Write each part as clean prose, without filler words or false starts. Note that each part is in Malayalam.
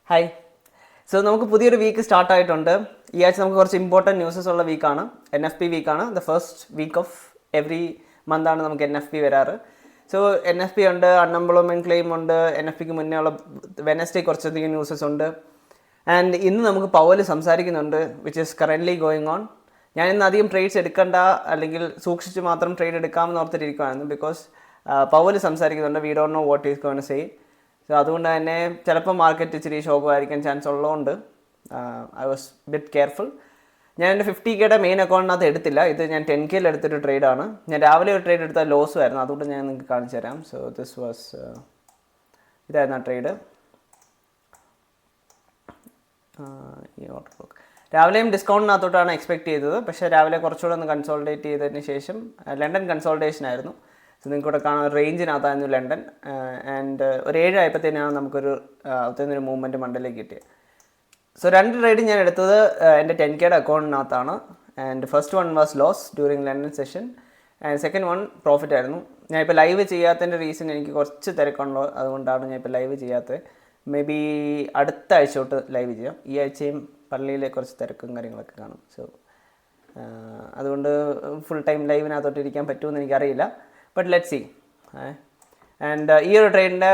ഹായ്. സോ നമുക്ക് പുതിയൊരു വീക്ക് സ്റ്റാർട്ട് ആയിട്ടുണ്ട്. ഈ ആഴ്ച നമുക്ക് കുറച്ച് ഇമ്പോർട്ടൻറ്റ് ന്യൂസസ് ഉള്ള വീക്കാണ്. NFP വീക്കാണ്. The first week of every മന്താണ് നമുക്ക് NFP വരാറ്. സോ NFP ഉണ്ട്, അൺഎംപ്ലോയ്മെൻറ്റ് ക്ലെയിം ഉണ്ട്, NFPക്ക് മുന്നേ ഉള്ള വെനസ്ഡേ കുറച്ചധികം ന്യൂസസ് ഉണ്ട്. ആൻഡ് ഇന്ന് നമുക്ക് പവൽ സംസാരിക്കുന്നുണ്ട്, which is currently going on. ഞാൻ ഇന്ന് അധികം ട്രേഡ്സ് എടുക്കണ്ട, അല്ലെങ്കിൽ സൂക്ഷിച്ച് മാത്രം ട്രേഡ് എടുക്കാമെന്ന് ഓർത്തിട്ടിരിക്കുകയായിരുന്നു. ബിക്കോസ് പവൽ സംസാരിക്കുന്നുണ്ട്, we don't know what is going to say. So അതുകൊണ്ട് തന്നെ ചിലപ്പോൾ മാർക്കറ്റ് ഇച്ചിരി ഷോക്കുമായിരിക്കാൻ ചാൻസ് ഉള്ളതുകൊണ്ട് ഐ വാസ് ബിറ്റ് കെയർഫുൾ. ഞാൻ എൻ്റെ 50Kയുടെ മെയിൻ അക്കൗണ്ടിനകത്ത് എടുത്തില്ല. ഇത് ഞാൻ 10Kയിൽ എടുത്തൊരു ട്രേഡാണ്. ഞാൻ രാവിലെ ഒരു ട്രേഡ് എടുത്താൽ ലോസും ആയിരുന്നു, അതുകൊണ്ട് ഞാൻ നിങ്ങൾക്ക് കാണിച്ചു തരാം. സോ ദിസ് വാസ് ഇതായിരുന്നു ആ ട്രേഡ്. ഈ ഓർഡർ ബ്ലോക്ക് രാവിലെയും ഡിസ്കൗണ്ടിനകത്തോട്ടാണ് എക്സ്പെക്ട് ചെയ്തത്. പക്ഷേ രാവിലെ കുറച്ചുകൂടെ ഒന്ന് കൺസോൾട്ടേറ്റ് ചെയ്തതിന് ശേഷം ലണ്ടൻ കൺസോൾട്ടേഷൻ ആയിരുന്നു. സോ നിങ്ങൾക്കിവിടെ കാണാൻ റേഞ്ചിനകത്തായിരുന്നു ലണ്ടൻ. ആൻഡ് ഒരു 7 ആയപ്പോഴത്തേനാണ് നമുക്കൊരു അവിടുത്തെ മൂവ്മെൻറ്റ് മണ്ടയിലേക്ക് കിട്ടിയത്. സോ 2 ട്രേഡ് ഞാൻ എടുത്തത് എൻ്റെ 10Kയുടെ അക്കൗണ്ടിനകത്താണ്. And first one was loss during London session, and second one profit ആയിരുന്നു. ഞാനിപ്പോൾ ലൈവ് ചെയ്യാത്തതിൻ്റെ റീസൺ എനിക്ക് കുറച്ച് തിരക്കുണ്ടോ, അതുകൊണ്ടാണ് ഞാൻ ഇപ്പോൾ ലൈവ് ചെയ്യാത്തത്. മേ ബി അടുത്ത ആഴ്ച തൊട്ട് ലൈവ് ചെയ്യാം. ഈ ആഴ്ചയും പള്ളിയിലെ കുറച്ച് തിരക്കും കാര്യങ്ങളൊക്കെ കാണും. സോ അതുകൊണ്ട് ഫുൾ ടൈം ലൈവിനകത്തോട്ട് ഇരിക്കാൻ പറ്റുമെന്ന് എനിക്കറിയില്ല. But let see. ആൻഡ് ഈ ഒരു ട്രേഡിൻ്റെ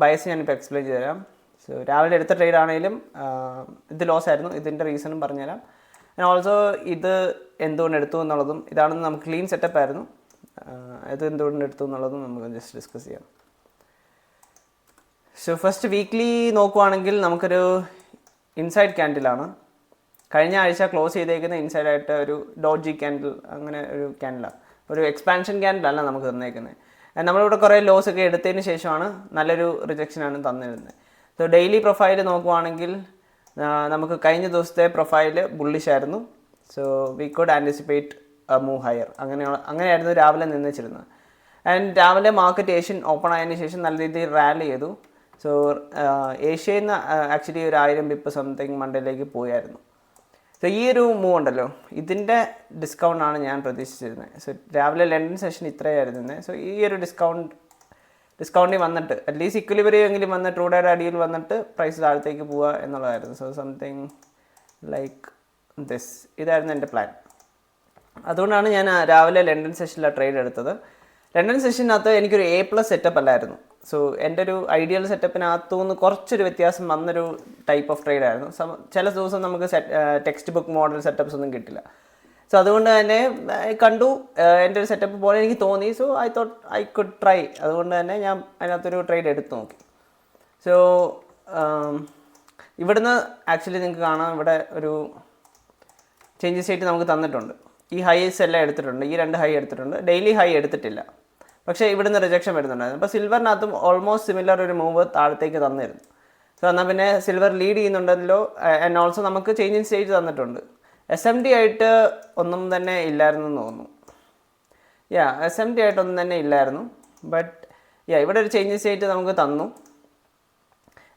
ബയസ് ഞാനിപ്പോൾ എക്സ്പ്ലെയിൻ ചെയ്ത് തരാം. സോ രാവിലെ എടുത്ത ട്രേഡ് ആണെങ്കിലും ഇത് ലോസ് ആയിരുന്നു. ഇതിൻ്റെ റീസണും പറഞ്ഞുതരാം. ആൻഡ് ഓൾസോ ഇത് എന്തുകൊണ്ട് എടുത്തു എന്നുള്ളതും, ഇതാണെന്ന് നമുക്ക് ക്ലീൻ സെറ്റപ്പ് ആയിരുന്നു, ഇത് എന്തുകൊണ്ട് എടുത്തു എന്നുള്ളതും നമുക്ക് ജസ്റ്റ് ഡിസ്കസ് ചെയ്യാം. സോ ഫസ്റ്റ് വീക്ക്ലി നോക്കുവാണെങ്കിൽ നമുക്കൊരു ഇൻസൈഡ് ക്യാൻഡിലാണ്. കഴിഞ്ഞ ആഴ്ച ക്ലോസ് ചെയ്തേക്കുന്ന ഇൻസൈഡായിട്ട് ഒരു ഡോജി ക്യാൻഡിൽ, അങ്ങനെ ഒരു ക്യാൻഡിലാണ്. ഒരു എക്സ്പാൻഷൻ ക്യാൻഡിലല്ല നമുക്ക് തന്നേക്കുന്നത്. നമ്മളിവിടെ കുറേ ലോസ് ഒക്കെ എടുത്തതിന് ശേഷമാണ് നല്ലൊരു റിജക്ഷനാണ് തന്നിരുന്നത്. സോ ഡെയിലി പ്രൊഫൈൽ നോക്കുവാണെങ്കിൽ നമുക്ക് കഴിഞ്ഞ ദിവസത്തെ പ്രൊഫൈൽ ബുള്ളിഷ് ആയിരുന്നു. So we could anticipate move higher. അങ്ങനെയായിരുന്നു രാവിലെ നിന്നിച്ചിരുന്നത്. ആൻഡ് രാവിലെ മാർക്കറ്റ് ഏഷ്യൻ ഓപ്പൺ ആയതിനു ശേഷം നല്ല രീതിയിൽ റാലി ചെയ്തു. സോ ഏഷ്യയിൽ നിന്ന് ആക്ച്വലി ഒരു 1000 പിപ്പ് സംതിങ് മണ്ടയിലേക്ക് പോയായിരുന്നു. സോ ഈ ഒരു മൂവ് ഉണ്ടല്ലോ, ഇതിൻ്റെ ഡിസ്കൗണ്ടാണ് ഞാൻ പ്രതീക്ഷിച്ചിരുന്നത്. സോ രാവിലെ ലണ്ടൻ സെഷൻ ഇത്രയായിരുന്നു. സോ ഈ ഒരു ഡിസ്കൗണ്ടിൽ വന്നിട്ട് അറ്റ്ലീസ്റ്റ് ഇക്വിലിബ്രിയം എങ്കിലും വന്ന് ട്രൂഡേയുടെ അടിയിൽ വന്നിട്ട് പ്രൈസ് താഴത്തേക്ക് പോവുക എന്നുള്ളതായിരുന്നു. സോ സംതിങ് ലൈക്ക് ദിസ്, ഇതായിരുന്നു എൻ്റെ പ്ലാൻ. അതുകൊണ്ടാണ് ഞാൻ രാവിലെ ലണ്ടൻ സെഷനിലെ ട്രേഡ് എടുത്തത്. ലണ്ടൻ സെഷനകത്ത് എനിക്കൊരു A+ സെറ്റപ്പ് അല്ലായിരുന്നു. സോ എൻ്റെ ഒരു ഐഡിയൽ സെറ്റപ്പിനകത്തുനിന്ന് കുറച്ചൊരു വ്യത്യാസം വന്നൊരു ടൈപ്പ് ഓഫ് ട്രേഡ് ആയിരുന്നു. ചില ദിവസം നമുക്ക് ടെക്സ്റ്റ് ബുക്ക് മോഡൽ സെറ്റപ്പ്സ് ഒന്നും കിട്ടില്ല. സോ അതുകൊണ്ട് തന്നെ കണ്ടു, എൻ്റെ ഒരു സെറ്റപ്പ് പോലെ എനിക്ക് തോന്നി. So I thought I could try. അതുകൊണ്ട് തന്നെ ഞാൻ അതിനകത്തൊരു ട്രേഡ് എടുത്ത് നോക്കി. സോ ഇവിടുന്ന് ആക്ച്വലി നിങ്ങൾക്ക് കാണാം, ഇവിടെ ഒരു ചേഞ്ചസ് ആയിട്ട് നമുക്ക് തന്നിട്ടുണ്ട്. ഈ ഹൈസ് എല്ലാം എടുത്തിട്ടുണ്ട്, ഈ 2 ഹൈ എടുത്തിട്ടുണ്ട്. ഡെയിലി ഹൈ എടുത്തിട്ടില്ല, പക്ഷേ ഇവിടുന്ന് റിജക്ഷൻ വരുന്നുണ്ടായിരുന്നു. അപ്പോൾ സിൽവറിനകത്തും ഓൾമോസ്റ്റ് സിമിലർ ഒരു മൂവ് താഴത്തേക്ക് തന്നിരുന്നു. സോ എന്നാൽ പിന്നെ സിൽവർ ലീഡ് ചെയ്യുന്നുണ്ടല്ലോ. ആൻഡ് ഓൾസോ നമുക്ക് ചേഞ്ചിങ് സ്റ്റേജ് തന്നിട്ടുണ്ട്. SMD ആയിട്ട് ഒന്നും തന്നെ ഇല്ലായിരുന്നു എന്ന് തോന്നുന്നു. SMD ആയിട്ടൊന്നും തന്നെ ഇല്ലായിരുന്നു. ബട്ട് ഇവിടെ ഒരു ചേഞ്ചിങ് സ്റ്റേറ്റ് നമുക്ക് തന്നു.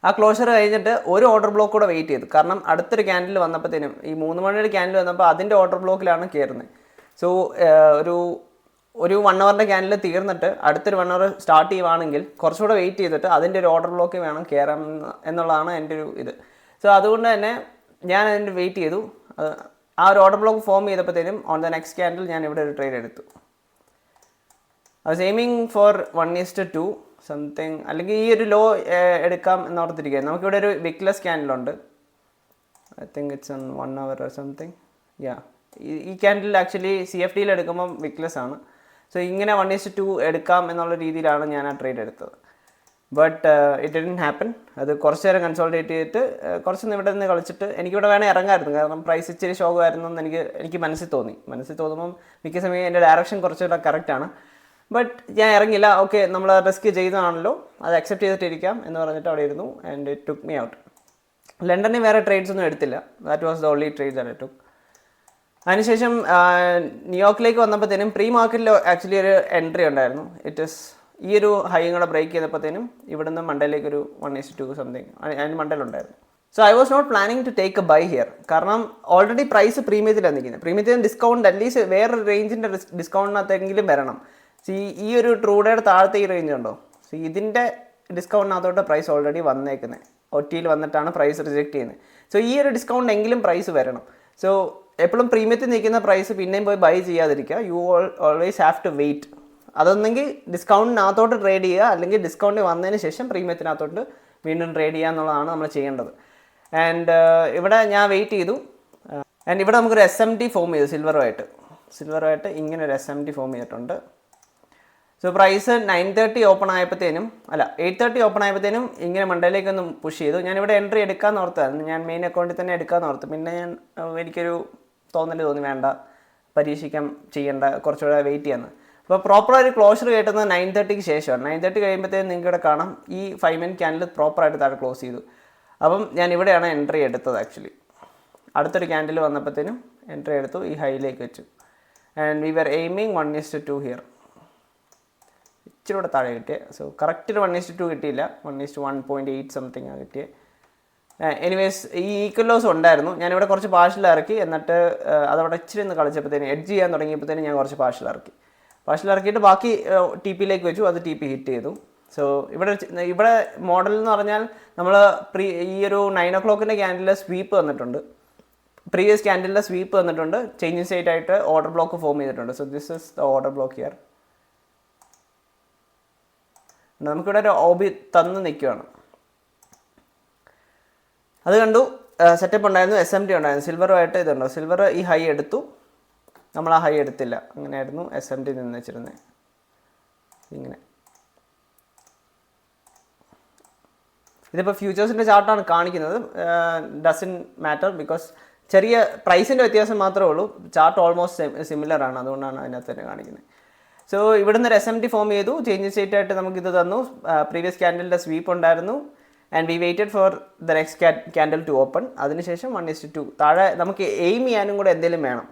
ആ ക്ലോഷർ കഴിഞ്ഞിട്ട് ഒരു ഓർഡർ ബ്ലോക്ക് കൂടെ വെയിറ്റ് ചെയ്തു. കാരണം അടുത്തൊരു ക്യാൻഡിൽ വന്നപ്പോഴത്തേനും, ഈ 3 മണിയുടെ ക്യാൻഡിൽ വന്നപ്പോൾ അതിൻ്റെ ഓർഡർ ബ്ലോക്കിലാണ് കയറുന്നത്. സോ ഒരു 1 അവറിൻ്റെ ക്യാൻഡിൽ തീർന്നിട്ട് അടുത്തൊരു 1 അവർ സ്റ്റാർട്ട് ചെയ്യുവാണെങ്കിൽ കുറച്ചുകൂടെ വെയിറ്റ് ചെയ്തിട്ട് അതിൻ്റെ ഒരു ഓർഡർ ബ്ലോക്ക് വേണം കയറാൻ എന്നുള്ളതാണ് എൻ്റെ ഒരു ഇത്. സോ അതുകൊണ്ട് തന്നെ ഞാൻ അതിൻ്റെ വെയിറ്റ് ചെയ്തു. ആ ഒരു ഓർഡർ ബ്ലോക്ക് ഫോം ചെയ്തപ്പോഴത്തേനും ഓൺ ദ നെക്സ്റ്റ് ക്യാൻഡിൽ ഞാൻ ഇവിടെ ഒരു ട്രേഡ് എടുത്തു. I was aiming for 1:2 something, അല്ലെങ്കിൽ ഈ ഒരു ലോ എടുക്കാം എന്നോർത്തിരിക്കുക. നമുക്കിവിടെ ഒരു വിക്ലെസ് ക്യാൻഡിലുണ്ട്. I think it's on 1 hour or something. ഈ ക്യാൻഡിൽ ആക്ച്വലി CFDയിൽ എടുക്കുമ്പം വിക്ലെസ് ആണ്. സോ ഇങ്ങനെ 1:2 എടുക്കാം എന്നുള്ള രീതിയിലാണ് ഞാൻ ആ ട്രേഡ് എടുത്തത്. But it didn't happen. അത് കുറച്ച് നേരം കൺസോൾട്ടേറ്റ് ചെയ്തിട്ട് കുറച്ചൊന്നും ഇവിടെ നിന്ന് കളിച്ചിട്ട് എനിക്കിവിടെ വേണേൽ ഇറങ്ങാമായിരുന്നു. കാരണം പ്രൈസ് ഇച്ചിരി ഷോക്കായിരുന്നു എന്ന് എനിക്ക് മനസ്സിൽ തോന്നുമ്പം മിക്ക സമയം എൻ്റെ ഡയറക്ഷൻ കുറച്ചുകൂടെ കറക്റ്റാണ്. ബട്ട് ഞാൻ ഇറങ്ങില്ല. ഓക്കെ, നമ്മൾ റിസ്ക് ചെയ്തതാണല്ലോ, അത് അക്സെപ്റ്റ് ചെയ്തിട്ടിരിക്കാം എന്ന് പറഞ്ഞിട്ട് അവിടെ ഇരുന്നു. And it took me out. ലണ്ടനിൽ വേറെ ട്രേഡ്സ് ഒന്നും എടുത്തില്ല. That was the only trade that I took. അതിനുശേഷം ന്യൂയോർക്കിലേക്ക് വന്നപ്പോഴത്തേനും പ്രീ മാർക്കറ്റിൽ ആക്ച്വലി ഒരു എൻട്രി ഉണ്ടായിരുന്നു. ഇറ്റ് ഈസ് ഈ ഒരു ഹൈ കൂടെ ബ്രേക്ക് ചെയ്തപ്പോഴത്തേനും ഇവിടുന്ന് മണ്ടയിലേക്ക് ഒരു 1:2 സംതിങ് അതിന് മണ്ടയിലുണ്ടായിരുന്നു. So I was not planning to take a buy here. കാരണം ഓൾറെഡി പ്രൈസ് പ്രീമിയത്തിലാണ് നിൽക്കുന്നത്. പ്രീമിയത്തിന് ഡിസ്കൗണ്ട് അറ്റ്ലീസ്റ്റ് വേറൊരു റേഞ്ചിൻ്റെ ഡിസ്കൗണ്ടിനകത്തെങ്കിലും വരണം. ഈ ഒരു ട്രൂഡേയുടെ താഴത്തെ ഈ റേഞ്ച് ഉണ്ടോ? ഇതിൻ്റെ ഡിസ്കൗണ്ടിനകത്തോട്ട് പ്രൈസ് ഓൾറെഡി വന്നേക്കുന്നത്. OT-യിൽ വന്നിട്ടാണ് പ്രൈസ് റിജക്റ്റ് ചെയ്യുന്നത്. സോ ഈ ഒരു ഡിസ്കൗണ്ട് എങ്കിലും പ്രൈസ് വരണം. സോ എപ്പോഴും പ്രീമിയത്തിൽ നിൽക്കുന്ന പ്രൈസ് പിന്നെയും പോയി ബൈ ചെയ്യാതിരിക്കുക. You always have to wait. അതൊന്നെങ്കിൽ ഡിസ്കൗണ്ടിനകത്തോട്ട് ട്രേഡ് ചെയ്യുക, അല്ലെങ്കിൽ ഡിസ്കൗണ്ട് വന്നതിന് ശേഷം പ്രീമിയത്തിനകത്തോട്ട് വീണ്ടും ട്രേഡ് ചെയ്യുക എന്നുള്ളതാണ് നമ്മൾ ചെയ്യേണ്ടത്. ആൻഡ് ഇവിടെ ഞാൻ വെയിറ്റ് ചെയ്തു. ആൻഡ് ഇവിടെ നമുക്കൊരു SMT ഫോം ചെയ്തു സിൽവറുമായിട്ട് ഇങ്ങനെ ഒരു SMT ഫോം ചെയ്തിട്ടുണ്ട്. സോ പ്രൈസ് 9:30 ഓപ്പൺ ആയപ്പോഴത്തേനും 8:30 ഓപ്പൺ ആയപ്പോഴത്തേനും ഇങ്ങനെ മണ്ടയിലേക്കൊന്ന് പുഷ് ചെയ്തു. ഞാനിവിടെ എൻട്രി എടുക്കാമെന്ന് ഓർത്തായിരുന്നു, ഞാൻ മെയിൻ അക്കൗണ്ടിൽ തന്നെ എടുക്കാമെന്ന് ഓർത്തു. പിന്നെ എനിക്കൊരു തോന്നി വേണ്ട, പരീക്ഷിക്കാം, ചെയ്യേണ്ട, കുറച്ചുകൂടെ വെയിറ്റ് ചെയ്യാമെന്ന്. അപ്പോൾ പ്രോപ്പറായിട്ട് ക്ലോഷർ കിട്ടുന്നത് 9:30 ശേഷമാണ്. 9:30 കഴിയുമ്പോഴത്തേനും നിങ്ങൾക്ക് ഇവിടെ കാണാം ഈ 5 minute ക്യാൻഡിൽ പ്രോപ്പറായിട്ട് താഴെ ക്ലോസ് ചെയ്തു. അപ്പം ഞാൻ ഇവിടെയാണ് എൻട്രി എടുത്തത്. ആക്ച്വലി അടുത്തൊരു ക്യാൻഡിൽ വന്നപ്പോഴത്തേനും എൻട്രി എടുത്തു, ഈ ഹൈയിലേക്ക് വെച്ചു. And we were aiming 1:2 here. ഇച്ചിരി കൂടെ താഴെ കിട്ടിയത്. സോ കറക്റ്റ് 1:2 കിട്ടിയില്ല, 1:1.8 സംതിങ് ആണ് കിട്ടിയത്. എനിവേസ് ഈ ഈക്വൽ ലോസ് ഉണ്ടായിരുന്നു. ഞാനിവിടെ കുറച്ച് പാർഷ്യൽ ഇറക്കി, എന്നിട്ട് അതവിടെ ഇച്ചിരി ഒന്ന് കളിച്ചപ്പോഴത്തേനും എഡ്ജ് ചെയ്യാൻ തുടങ്ങിയപ്പോഴത്തേനും ഞാൻ കുറച്ച് പാർഷ്യൽ ഇറക്കിയിട്ട് ബാക്കി TPയിലേക്ക് വെച്ചു. അത് TP ഹിറ്റ് ചെയ്തു. സോ ഇവിടെ മോഡൽ എന്ന് പറഞ്ഞാൽ നമ്മൾ ഈ ഒരു 9 o'clock ക്യാൻഡിലെ സ്വീപ്പ് വന്നിട്ടുണ്ട്, പ്രീവിയസ് ക്യാൻഡിലെ സ്വീപ്പ് വന്നിട്ടുണ്ട്, ചേഞ്ചിങ് സ്റ്റേറ്റ് ആയിട്ട് ഓർഡർ ബ്ലോക്ക് ഫോം ചെയ്തിട്ടുണ്ട്. So this is the order block here. നമുക്കിവിടെ ഒരു OB തന്ന് നിൽക്കുകയാണ്. അത് കണ്ടു, സെറ്റപ്പ് ഉണ്ടായിരുന്നു, SMT ഉണ്ടായിരുന്നു. സിൽവറുമായിട്ട് ഇതുണ്ടോ, സിൽവർ ഈ ഹൈ എടുത്തു, നമ്മൾ ആ ഹൈ എടുത്തില്ല, അങ്ങനെയായിരുന്നു SMT നിന്ന് വെച്ചിരുന്നത്. ഇങ്ങനെ ഇതിപ്പോൾ ഫ്യൂച്ചേഴ്സിൻ്റെ ചാർട്ടാണ് കാണിക്കുന്നത്. ഡസൻ മാറ്റർ, ബിക്കോസ് ചെറിയ പ്രൈസിൻ്റെ വ്യത്യാസം മാത്രമേ ഉള്ളൂ. ചാർട്ട് ഓൾമോസ്റ്റ് സിമിലർ ആണ്, അതുകൊണ്ടാണ് അതിനകത്ത് തന്നെ കാണിക്കുന്നത്. സോ ഇവിടുന്ന് ഒരു SMT ഫോം ചെയ്തു, ചേഞ്ച് സ്റ്റേറ്റ് ആയിട്ട് നമുക്കിത് തന്നു. പ്രീവിയസ് ക്യാൻഡലിൻ്റെ സ്വീപ്പ് ഉണ്ടായിരുന്നു. And we waited for the next candle to open. അതിനുശേഷം 1:2 താഴെ നമുക്ക് എയിം ചെയ്യാനും കൂടെ എന്തെങ്കിലും വേണം.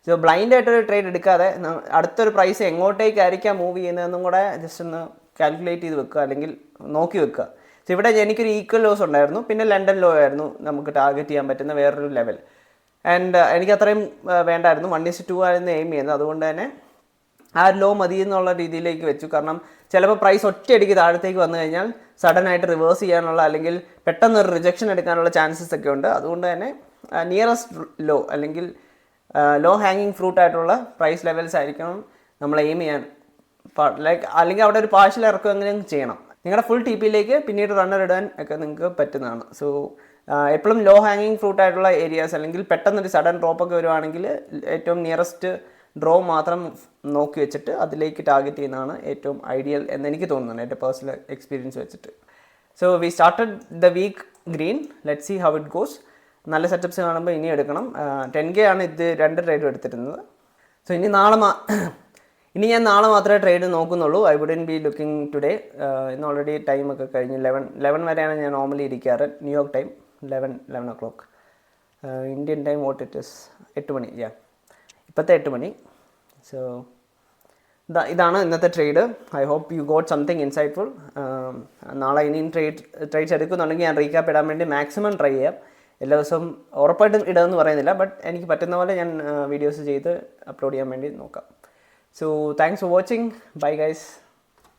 സോ ബ്ലൈൻഡായിട്ടൊരു ട്രേഡ് എടുക്കാതെ അടുത്തൊരു പ്രൈസ് എങ്ങോട്ടേക്കായിരിക്കാം മൂവ് ചെയ്യുന്നതെന്നും കൂടെ ജസ്റ്റ് ഒന്ന് കാൽക്കുലേറ്റ് ചെയ്ത് വെക്കുക, അല്ലെങ്കിൽ നോക്കി വെക്കുക. സോ ഇവിടെ എനിക്കൊരു ഈക്വൽ ലോസ് ഉണ്ടായിരുന്നു, പിന്നെ ലണ്ടൻ ലോ ആയിരുന്നു നമുക്ക് ടാർഗറ്റ് ചെയ്യാൻ പറ്റുന്ന വേറൊരു ലെവൽ. ആൻഡ് എനിക്ക് അത്രയും വേണ്ടായിരുന്നു, 1:2 ആയിരുന്നു എയിം ചെയ്യുന്നത്. അതുകൊണ്ട് തന്നെ ആ ലോ മതി എന്നുള്ള രീതിയിലേക്ക് വെച്ചു. കാരണം ചിലപ്പോൾ പ്രൈസ് ഒറ്റയടിക്ക് താഴത്തേക്ക് വന്നു കഴിഞ്ഞാൽ സഡനായിട്ട് റിവേഴ്സ് ചെയ്യാനുള്ള, അല്ലെങ്കിൽ പെട്ടെന്നൊരു റിജക്ഷൻ എടുക്കാനുള്ള ചാൻസസ് ഒക്കെ ഉണ്ട്. അതുകൊണ്ട് തന്നെ നിയറസ്റ്റ് ലോ, അല്ലെങ്കിൽ ലോ ഹാങ്ങിങ് ഫ്രൂട്ട് ആയിട്ടുള്ള പ്രൈസ് ലെവൽസ് ആയിരിക്കണം നമ്മൾ എയിം ചെയ്യാൻ. അല്ലെങ്കിൽ അവിടെ ഒരു പാർഷ്യൽ ഇറക്കുമെങ്കിലും ചെയ്യണം. നിങ്ങളുടെ ഫുൾ TPയിലേക്ക് പിന്നീട് റണ്ണർ ഇടാൻ ഒക്കെ നിങ്ങൾക്ക് പറ്റുന്നതാണ്. സോ എപ്പോഴും ലോ ഹാങ്ങിങ് ഫ്രൂട്ട് ആയിട്ടുള്ള ഏരിയാസ്, അല്ലെങ്കിൽ പെട്ടെന്നൊരു സഡൻ ഡ്രോപ്പൊക്കെ വരുവാണെങ്കിൽ ഏറ്റവും നിയറസ്റ്റ് ഡ്രോ മാത്രം നോക്കി വെച്ചിട്ട് അതിലേക്ക് ടാർഗറ്റ് ചെയ്യുന്നതാണ് ഏറ്റവും ഐഡിയൽ എന്ന് എനിക്ക് തോന്നുന്നുണ്ട്, എൻ്റെ പേഴ്സണൽ എക്സ്പീരിയൻസ് വെച്ചിട്ട്. So we started the week green, let see how it goes. നല്ല സെറ്റപ്സ് കാണുമ്പോൾ ഇനി എടുക്കണം. 10K ആണ് ഇത് 2 ട്രേഡും എടുത്തിരുന്നത്. സോ ഇനി ഞാൻ നാളെ മാത്രമേ ട്രേഡ് നോക്കുന്നുള്ളൂ. I wouldn't be looking today. ഇന്ന് ഓൾറെഡി ടൈമൊക്കെ കഴിഞ്ഞു. 11 വരെയാണ് ഞാൻ നോർമലി ഇരിക്കാറ്. New York time 11 o'clock. Indian time what it is 8 മണി. ഇപ്പോഴത്തെ 8 മണി. സോ ഇതാണ് ഇന്നത്തെ trade. I hope you got something insightful. നാളെ ഇനിയും ട്രേഡ്സ് എടുക്കുന്നുണ്ടെങ്കിൽ ഞാൻ റീക്യാപ്പ് ഇടാൻ വേണ്ടി മാക്സിമം ട്രൈ ചെയ്യാം. എല്ലാ ദിവസവും ഉറപ്പായിട്ടും ഇടുമെന്ന് പറയുന്നില്ല, ബട്ട് എനിക്ക് പറ്റുന്ന പോലെ ഞാൻ വീഡിയോസ് ചെയ്ത് അപ്ലോഡ് ചെയ്യാൻ വേണ്ടി നോക്കാം. So thanks for watching. Bye guys.